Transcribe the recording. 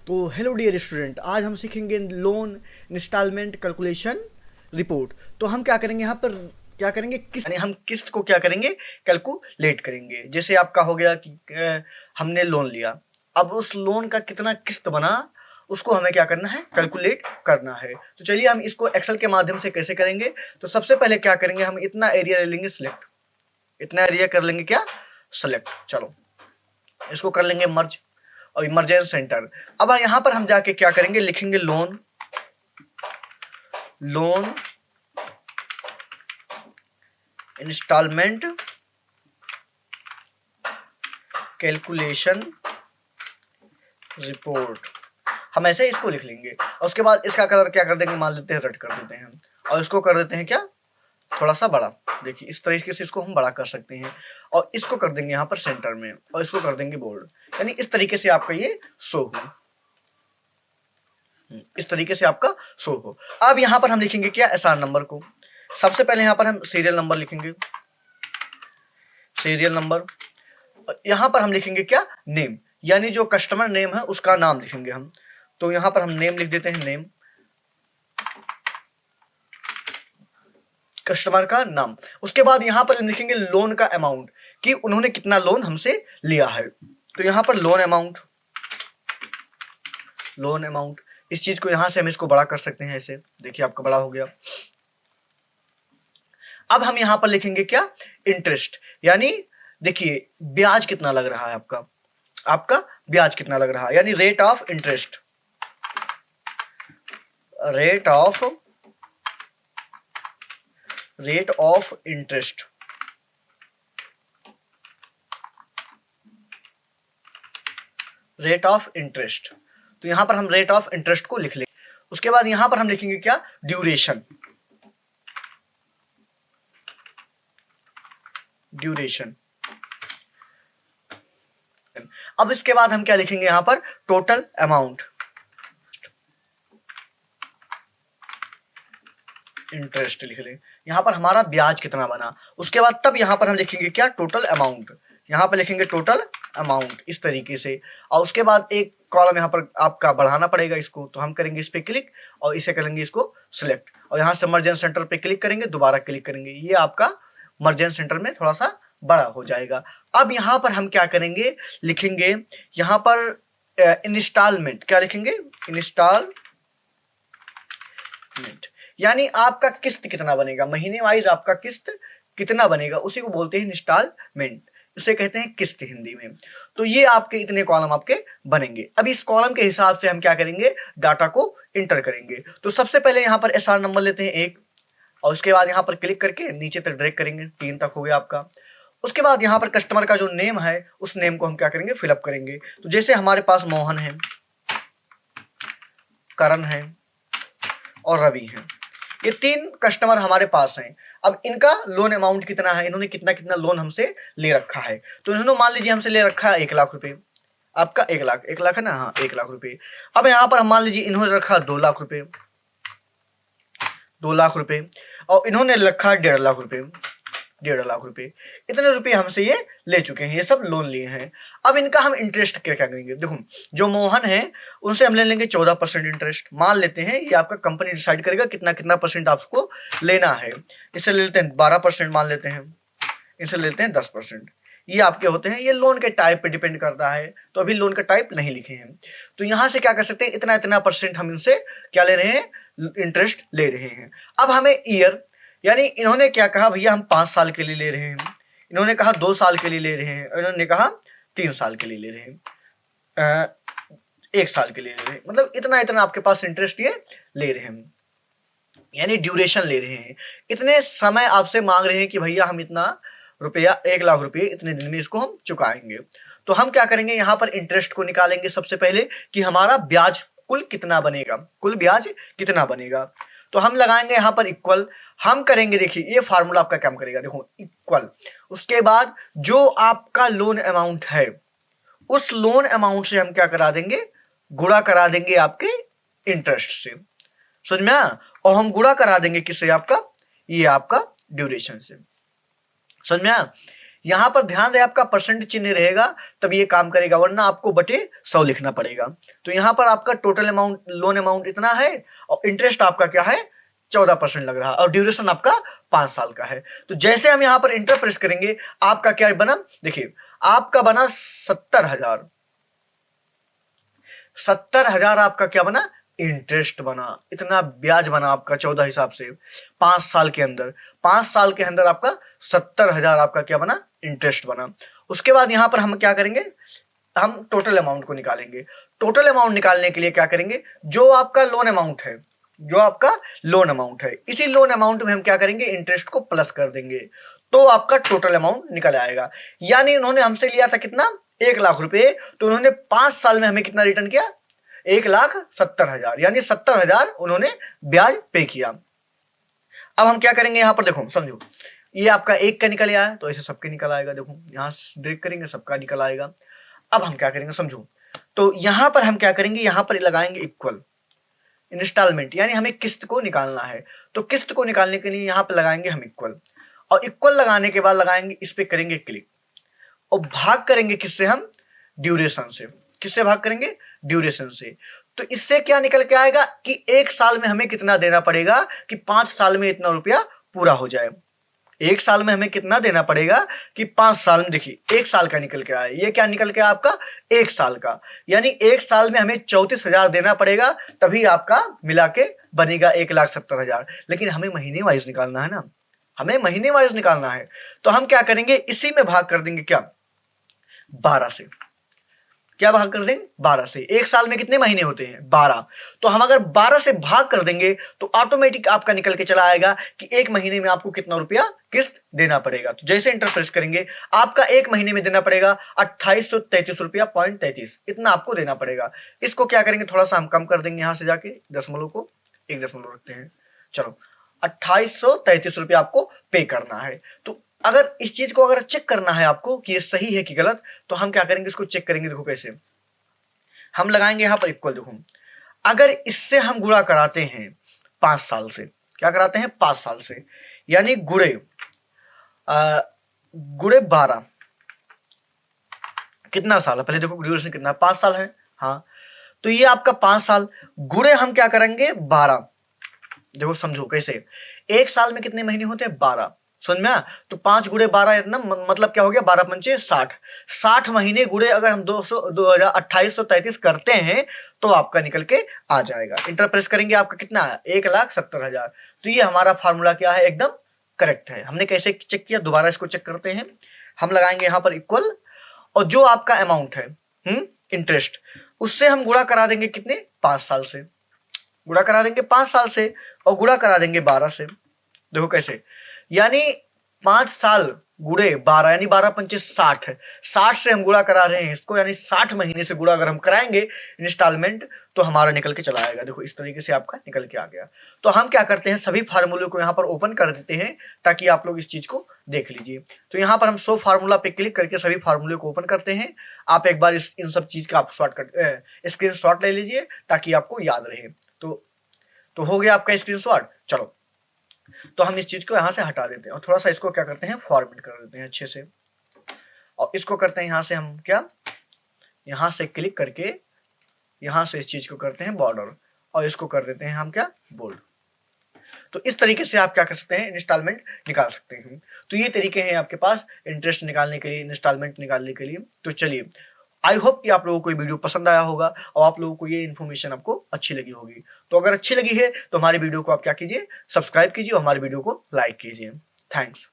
तो hello dear student, आज हम सीखेंगे लोन इंस्टॉलमेंट कैलकुलेशन रिपोर्ट। तो हम क्या करेंगे यहाँ पर, क्या करेंगे किस्त, यानी हम किस्त को क्या करेंगे, कैलकुलेट करेंगे। जैसे आपका हो गया कि हमने लोन लिया, अब उस लोन का कितना किस्त बना उसको हमें क्या करना है, कैलकुलेट करना है। तो चलिए हम इसको एक्सेल के माध्यम से कैसे करेंगे। तो सबसे पहले क्या करेंगे, हम इतना एरिया ले लेंगे सिलेक्ट, इतना एरिया कर लेंगे क्या, सेलेक्ट। चलो इसको कर लेंगे मर्ज और इमरजेंसी सेंटर। अब यहां पर हम जाके क्या करेंगे, लिखेंगे लोन इंस्टॉलमेंट कैलकुलेशन रिपोर्ट। हम ऐसे इसको लिख लेंगे और उसके बाद इसका कलर क्या कर देंगे, मान लेते हैं रेड कर देते हैं और इसको कर देते हैं क्या, थोड़ा सा बड़ा। देखिए इस तरीके से इसको हम बड़ा कर सकते हैं और इसको कर देंगे यहाँ पर सेंटर में और इसको कर देंगे बोल्ड। यानी इस तरीके से आपका ये शो हो, इस तरीके से आपका शो हो। अब यहां पर हम लिखेंगे क्या, एसआर नंबर को। सबसे पहले यहां पर हम सीरियल नंबर लिखेंगे, सीरियल नंबर। यहां पर हम लिखेंगे क्या, नेम, यानी जो कस्टमर नेम है उसका नाम लिखेंगे हम। तो यहां पर हम नेम लिख देते हैं, नेम, कस्टमर का नाम। उसके बाद यहां पर लिखेंगे लोन का अमाउंट, कि उन्होंने कितना लोन हमसे लिया है। तो यहां पर लोन अमाउंट, लोन अमाउंट, इस चीज को यहां से हम इसको बड़ा कर सकते हैं ऐसे। देखिए आपका बड़ा हो गया। अब हम यहां पर लिखेंगे क्या, इंटरेस्ट, यानी देखिए ब्याज कितना लग रहा है आपका, आपका ब्याज कितना लग रहा है, यानी rate of interest, rate of interest. Rate of interest, तो यहां पर हम रेट ऑफ इंटरेस्ट को लिख लेंगे। उसके बाद यहां पर हम लिखेंगे क्या, ड्यूरेशन, ड्यूरेशन। अब इसके बाद हम क्या लिखेंगे यहां पर, टोटल अमाउंट, इंटरेस्ट लिख लें। यहां पर हमारा ब्याज कितना बना, उसके बाद तब यहां पर हम लिखेंगे क्या, टोटल अमाउंट। यहां पर लिखेंगे टोटल अमाउंट इस तरीके से। और उसके बाद एक कॉलम यहां पर आपका बढ़ाना पड़ेगा इसको, तो हम करेंगे इस पे क्लिक और इसे करेंगे इसको सिलेक्ट और यहां से मर्जेंट सेंटर पे क्लिक करेंगे, दोबारा क्लिक करेंगे, ये आपका मर्जेंट सेंटर में थोड़ा सा बड़ा हो जाएगा। अब यहां पर हम क्या करेंगे, लिखेंगे यहां पर इंस्टॉलमेंट, क्या लिखेंगे, इंस्टॉलमेंट, यानी आपका किस्त कितना बनेगा, महीने वाइज आपका किस्त कितना बनेगा, उसी को बोलते हैं इंस्टॉलमेंट, उसे कहते हैं किस्त हिंदी में। तो ये आपके इतने कॉलम आपके बनेंगे। अब इस कॉलम के हिसाब से हम क्या करेंगे, डाटा को इंटर करेंगे। तो सबसे पहले यहां पर एसआर नंबर लेते हैं 1 और उसके बाद यहां पर क्लिक करके नीचे तक ड्रैग करेंगे, 3 तक हो गया आपका। उसके बाद यहां पर कस्टमर का जो नेम है उस नेम को हम क्या करेंगे, फिलअप करेंगे। तो जैसे हमारे पास मोहन है, करण है और रवि है, ये 3 कस्टमर हमारे पास हैं। अब इनका लोन अमाउंट कितना है, इन्होंने कितना कितना लोन हमसे ले रखा है। तो इन्होंने मान लीजिए हमसे ले रखा है 1 लाख रुपए, आपका 1 लाख, 1 लाख है ना, हाँ 1 लाख रुपए। अब यहाँ पर हम मान लीजिए इन्होंने रखा 2 लाख रुपए, 2 लाख रुपए, और इन्होंने रखा 1.5 लाख रुपए, 1.5 लाख रुपए। इतने रुपए हमसे ये ले चुके हैं, ये सब लोन लिए हैं। अब इनका हम इंटरेस्ट क्या करेंगे, देखो जो मोहन है उनसे हम ले लेंगे 14% इंटरेस्ट, मान लेते हैं, ये आपका कंपनी डिसाइड करेगा कितना कितना परसेंट आपको लेना है। इससे ले लेते हैं 12% मान लेते हैं, इससे लेते हैं 10%। ये आपके होते हैं, ये लोन के टाइप पे डिपेंड करता है, तो अभी लोन का टाइप नहीं लिखे हैं। तो यहां से क्या कर सकते हैं, इतना इतना परसेंट हम इनसे क्या ले रहे हैं, इंटरेस्ट ले रहे हैं। अब हमें ईयर, यानी इन्होंने क्या कहा, भैया हम 5 साल के लिए ले रहे हैं, इन्होंने कहा 2 साल के लिए ले रहे हैं, इन्होंने कहा 3 साल के लिए ले रहे हैं, 1 साल के लिए ले रहे हैं, मतलब इतना इतना आपके पास इंटरेस्ट ये ले रहे हैं, यानी ड्यूरेशन ले रहे हैं। इतने समय आपसे मांग रहे हैं कि भैया हम इतना रुपया, 1 लाख रुपये इतने दिन में इसको हम चुकाएंगे। तो हम क्या करेंगे, यहां पर इंटरेस्ट को निकालेंगे सबसे पहले कि हमारा ब्याज कुल कितना बनेगा, कुल ब्याज कितना बनेगा। तो हम लगाएंगे यहां पर इक्वल, हम करेंगे, देखिए ये फार्मूला आपका काम करेगा, देखो इक्वल, उसके बाद जो आपका लोन अमाउंट है उस लोन अमाउंट से हम क्या करा देंगे, गुणा करा देंगे आपके इंटरेस्ट से, समझ में आया? और हम गुणा करा देंगे किससे, आपका ये आपका ड्यूरेशन से, समझ में आया? यहां पर ध्यान रहे आपका परसेंट चिन्ह रहेगा तब ये काम करेगा, वरना आपको बटे 100 लिखना पड़ेगा। तो यहां पर आपका टोटल अमाउंट, लोन अमाउंट इतना है और इंटरेस्ट आपका क्या है 14% लग रहा है और ड्यूरेशन आपका 5 साल का है। तो जैसे हम यहां पर इंटर प्रेस करेंगे आपका क्या बना, देखिए आपका बना 70,000, 70,000 आपका क्या बना, इंटरेस्ट बना, इतना ब्याज बना आपका 14 हिसाब से 5 साल के अंदर, 5 साल के अंदर आपका 70,000 आपका क्या बना, इंटरेस्ट बना। उसके बाद यहां पर हम क्या करेंगे, हम टोटल अमाउंट को निकालेंगे। टोटल अमाउंट निकालने के लिए क्या करेंगे, जो आपका लोन अमाउंट है, जो आपका लोन अमाउंट है, इसी लोन अमाउंट में हम क्या करेंगे, इंटरेस्ट को प्लस कर देंगे, तो आपका टोटल अमाउंट निकल आएगा। यानी उन्होंने हमसे लिया था कितना, 1,00,000 रुपए, तो उन्होंने 5 साल में हमें कितना रिटर्न किया, 1,70,000, यानी 70,000 उन्होंने ब्याज पे किया। अब हम क्या करेंगे, यहां पर देखो समझो, ये आपका एक का निकल आया तो ऐसे सबके निकल आएगा, देखो यहां ब्रेक करेंगे सबका निकल आएगा। अब हम क्या करेंगे समझो, तो यहां पर हम क्या करेंगे, यहां पर लगाएंगे इक्वल इंस्टॉलमेंट, यानी हमें किस्त को निकालना है, तो किस्त को निकालने के लिए यहां पर लगाएंगे हम इक्वल, और इक्वल लगाने के बाद लगाएंगे इस पे करेंगे क्लिक और भाग करेंगे किससे, हम ड्यूरेशन से। किससे भाग करेंगे, ड्यूरेशन से। तो इससे क्या निकल के आएगा कि 1 साल में हमें कितना देना पड़ेगा कि 5 साल में इतना रुपया पूरा हो जाए। 1 साल में हमें कितना देना पड़ेगा कि 5 साल में, देखिए 1 साल का निकल के आया, ये क्या निकल के आया आपका 1 साल का, यानी 1 साल में हमें 34,000 देना पड़ेगा, तभी आपका मिला के बनेगा 1,70,000। लेकिन हमें महीने वाइज निकालना है ना, हमें महीने वाइज निकालना है, तो हम क्या करेंगे, इसी में भाग कर देंगे क्या, 12 से। क्या भाग कर देंगे, 12 से। 1 साल में कितने महीने होते हैं, 12, तो हम अगर 12 से भाग कर देंगे तो ऑटोमेटिक आपका निकल के चला आएगा कि 1 महीने में आपको कितना रुपया किस्त देना पड़ेगा। तो जैसे इंटर प्रेस करेंगे आपका 1 महीने में देना पड़ेगा 2833 रुपया पॉइंट 33, इतना आपको देना पड़ेगा। इसको क्या करेंगे, थोड़ा सा हम कम कर देंगे, यहां से जाके दशमलव को 1 दशमलव रखते हैं, चलो 2833 रुपया आपको पे करना है। तो अगर इस चीज को अगर चेक करना है आपको कि ये सही है कि गलत, तो हम क्या करेंगे, इसको चेक करेंगे। देखो कैसे हम लगाएंगे यहां पर इक्वल, देखो अगर इससे हम गुणा कराते हैं 5 साल से, क्या कराते हैं 5 साल से, यानी गुणे 12, कितना साल है, पहले देखो ड्यूरेशन कितना, 5 साल है, हाँ, तो ये आपका 5 साल गुणे हम क्या करेंगे 12। देखो समझो कैसे, 1 साल में कितने महीने होते हैं, 12, समझ में। तो 5 गुणे 12 इतना मतलब क्या हो गया, 12 पंचे 60, 60 महीने गुणे अगर हम 2833 करते हैं तो आपका निकल के आ जाएगा। इंटर प्रेस करेंगे आपका कितना है, 1,70,000। तो ये हमारा फार्मूला क्या है, एकदम करेक्ट है। हमने कैसे चेक किया, दोबारा इसको चेक करते हैं। हम लगाएंगे यहां पर इक्वल, और जो आपका अमाउंट है इंटरेस्ट, उससे हम गुणा करा देंगे कितने, 5 साल से, गुणा करा देंगे 5 साल से, और गुणा करा देंगे 12 से। देखो कैसे, यानी 5 साल गुणे 12, यानी 12 पंचे 60 है, 60 से हम गुणा करा रहे हैं इसको, यानी 60 महीने से गुणा अगर हम कराएंगे इंस्टॉलमेंट तो हमारा निकल के चला आएगा। देखो इस तरीके से आपका निकल के आ गया। तो हम क्या करते हैं, सभी फार्मूले को यहाँ पर ओपन कर देते हैं ताकि आप लोग इस चीज को देख लीजिए। तो यहाँ पर हम 100 फार्मूला पे क्लिक करके सभी फार्मूले को ओपन करते हैं। आप एक बार इन सब चीज का आप शॉर्टकट स्क्रीनशॉट ले लीजिए ताकि आपको याद रहे। तो हो गया आपका स्क्रीनशॉट। चलो तो हम इस चीज को यहां से हटा देते हैं और थोड़ा सा इसको क्या करते हैं, फॉर्मेट कर देते हैं अच्छे से, और इसको करते हैं यहां से हम क्या, यहां से क्लिक करके यहां से इस चीज को करते हैं बॉर्डर, और इसको कर देते हैं हम क्या, बोल्ड। तो इस तरीके से आप क्या कर सकते हैं, इंस्टॉलमेंट निकाल सकते हैं। तो ये तरीके हैं आपके पास इंटरेस्ट निकालने के लिए, इंस्टॉलमेंट निकालने के लिए। तो चलिए, आई होप कि आप लोगों को ये वीडियो पसंद आया होगा और आप लोगों को ये इन्फॉर्मेशन आपको अच्छी लगी होगी। तो अगर अच्छी लगी है तो हमारी वीडियो को आप क्या कीजिए, सब्सक्राइब कीजिए और हमारी वीडियो को लाइक कीजिए। थैंक्स।